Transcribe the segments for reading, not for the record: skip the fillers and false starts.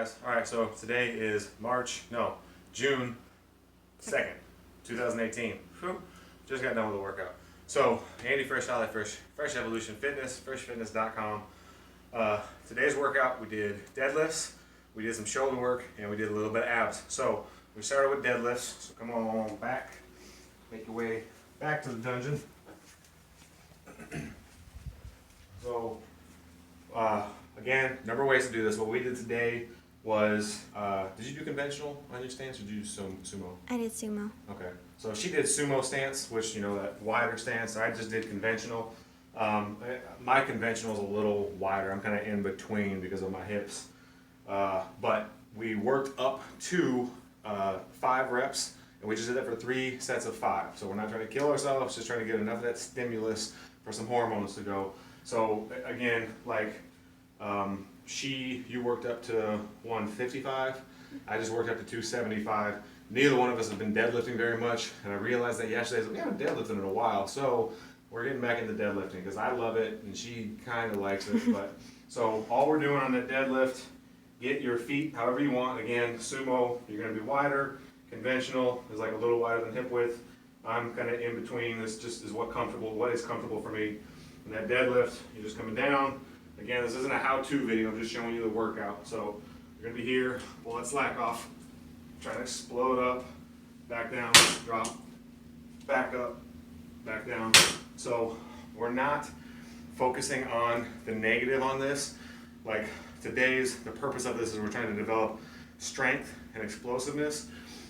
guys. Alright, so today is June 2nd, 2018. Whew. Just got done with the workout. So, Andy Fresh, Fresh Evolution Fitness, freshfitness.com. Today's workout, we did deadlifts, we did some shoulder work, and we did a little bit of abs. So, we started with deadlifts, so come on back, make your way back to the dungeon. So, again, number of ways to do this. What we did today was, did you do conventional on your stance or did you do sumo? I did sumo. Okay, so she did sumo stance, which, you know, that wider stance. I just did conventional. My conventional is a little wider. I'm kind of in between because of my hips. But we worked up to 5 reps, and we just did that for 3 sets of 5. So we're not trying to kill ourselves, just trying to get enough of that stimulus for some hormones to go. So again, like, you worked up to 155. I just worked up to 275. Neither one of us have been deadlifting very much, and I realized that yesterday, we haven't deadlifted in a while, so we're getting back into deadlifting because I love it and she kind of likes it. But so all we're doing on that deadlift, get your feet however you want. Again, sumo, you're going to be wider. Conventional is like a little wider than hip width. I'm kind of in between. This just is what is comfortable for me. And that deadlift, you're just coming down. Again, this isn't a how-to video, I'm just showing you the workout. So you're gonna be here, pull that slack off, try to explode up, back down, drop, back up, back down. So we're not focusing on the negative on this. Like the purpose of this is we're trying to develop strength and explosiveness.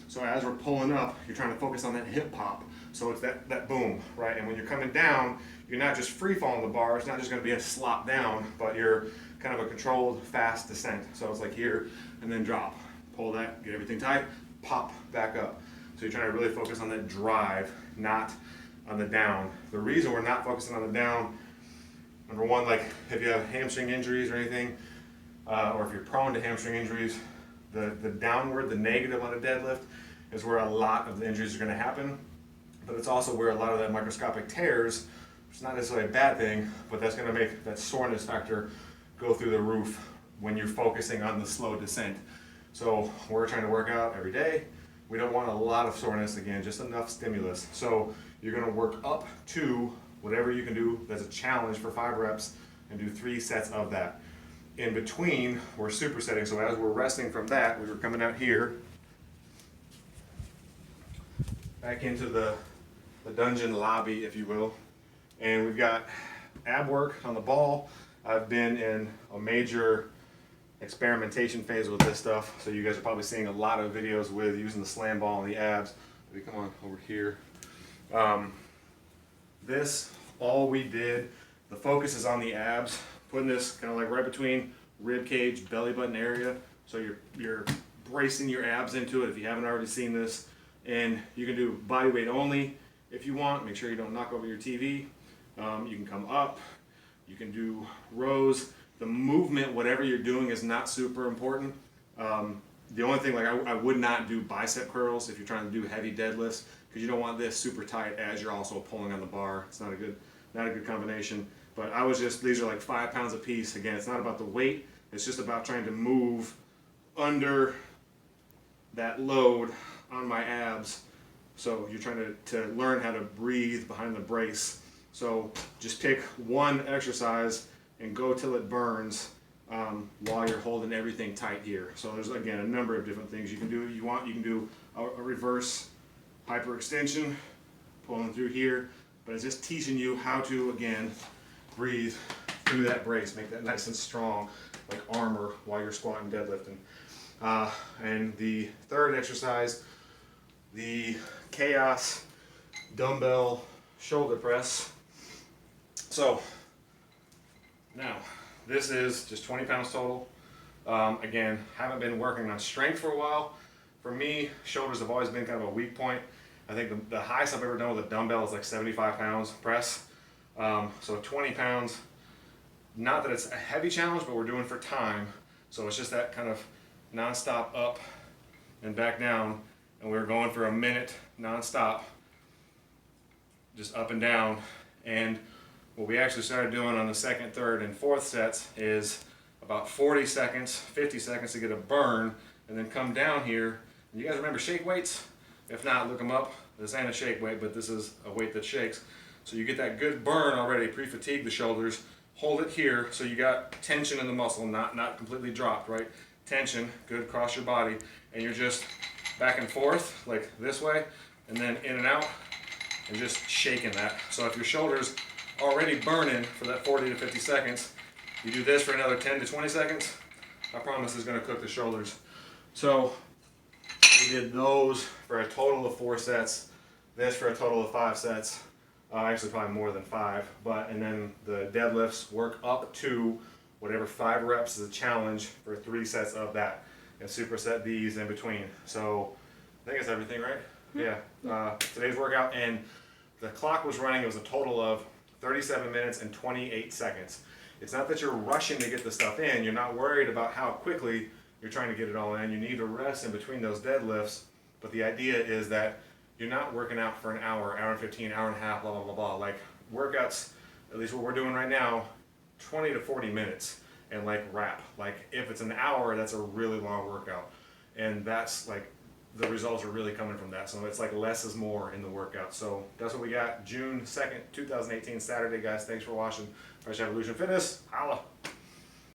So as we're pulling up, you're trying to focus on that hip pop. So it's that boom, right? And when you're coming down, you're not just free falling the bar. It's not just going to be a slop down, but you're kind of a controlled, fast descent. So it's like here, and then drop. Pull that, get everything tight, pop back up. So you're trying to really focus on that drive, not on the down. The reason we're not focusing on the down, number one, like if you have hamstring injuries or anything, or if you're prone to hamstring injuries, the downward, the negative on a deadlift is where a lot of the injuries are going to happen. But it's also where a lot of that microscopic tears, which is not necessarily a bad thing, but that's going to make that soreness factor go through the roof when you're focusing on the slow descent. So we're trying to work out every day. We don't want a lot of soreness, again, just enough stimulus. So you're going to work up to whatever you can do that's a challenge for 5 reps and do 3 sets of that. In between, we're supersetting. So as we're resting from that, we were coming out here, back into the dungeon lobby, if you will. And we've got ab work on the ball. I've been in a major experimentation phase with this stuff, so you guys are probably seeing a lot of videos with using the slam ball and the abs. Maybe come on over here. All we did, the focus is on the abs, putting this kind of like right between rib cage, belly button area. So you're bracing your abs into it if you haven't already seen this. And you can do body weight only if you want. Make sure you don't knock over your TV. You can come up. You can do rows. The movement, whatever you're doing, is not super important. The only thing, like I would not do bicep curls if you're trying to do heavy deadlifts, because you don't want this super tight as you're also pulling on the bar. It's not a good combination. But these are like 5 pounds a piece. Again, it's not about the weight. It's just about trying to move under that load on my abs. So you're trying to learn how to breathe behind the brace. So just pick one exercise and go till it burns while you're holding everything tight here. So there's, again, a number of different things you can do. You can do a reverse hyperextension, pulling through here, but it's just teaching you how to, again, breathe through that brace, make that nice and strong, like armor, while you're squatting, deadlifting. And the third exercise, the chaos dumbbell shoulder press. So now this is just 20 pounds total. Again, haven't been working on strength for a while. For me, shoulders have always been kind of a weak point. I think the highest I've ever done with a dumbbell is like 75 pounds press. So 20 pounds, not that it's a heavy challenge, but we're doing for time. So it's just that kind of non-stop up and back down, and we were going for a minute non-stop, just up and down. And what we actually started doing on the second, third, and fourth sets is about 40 seconds, 50 seconds to get a burn, and then come down here. You guys remember shake weights? If not, look them up. This ain't a shake weight, but this is a weight that shakes. So you get that good burn already, pre-fatigue the shoulders, hold it here so you got tension in the muscle, not completely dropped, right? Tension, good across your body, and you're just back and forth like this way, and then in and out, and just shaking that. So if your shoulder's already burning for that 40 to 50 seconds, you do this for another 10 to 20 seconds, I promise it's gonna cook the shoulders. So we did those for a total of 4 sets, this for a total of 5 sets, actually probably more than 5, and then the deadlifts work up to whatever 5 reps is a challenge for 3 sets of that, and superset these in between. So I think that's everything, right? Yeah. Today's workout, and the clock was running, it was a total of 37 minutes and 28 seconds. It's not that you're rushing to get the stuff in, you're not worried about how quickly you're trying to get it all in. You need to rest in between those deadlifts, but the idea is that you're not working out for an hour, hour and 15, hour and a half, blah, blah, blah, blah. Like workouts, at least what we're doing right now, 20 to 40 minutes and like wrap. Like if it's an hour, that's a really long workout. And that's like, the results are really coming from that. So it's like less is more in the workout. So that's what we got. June 2nd, 2018, Saturday, guys. Thanks for watching Fresh Evolution Fitness. Holla.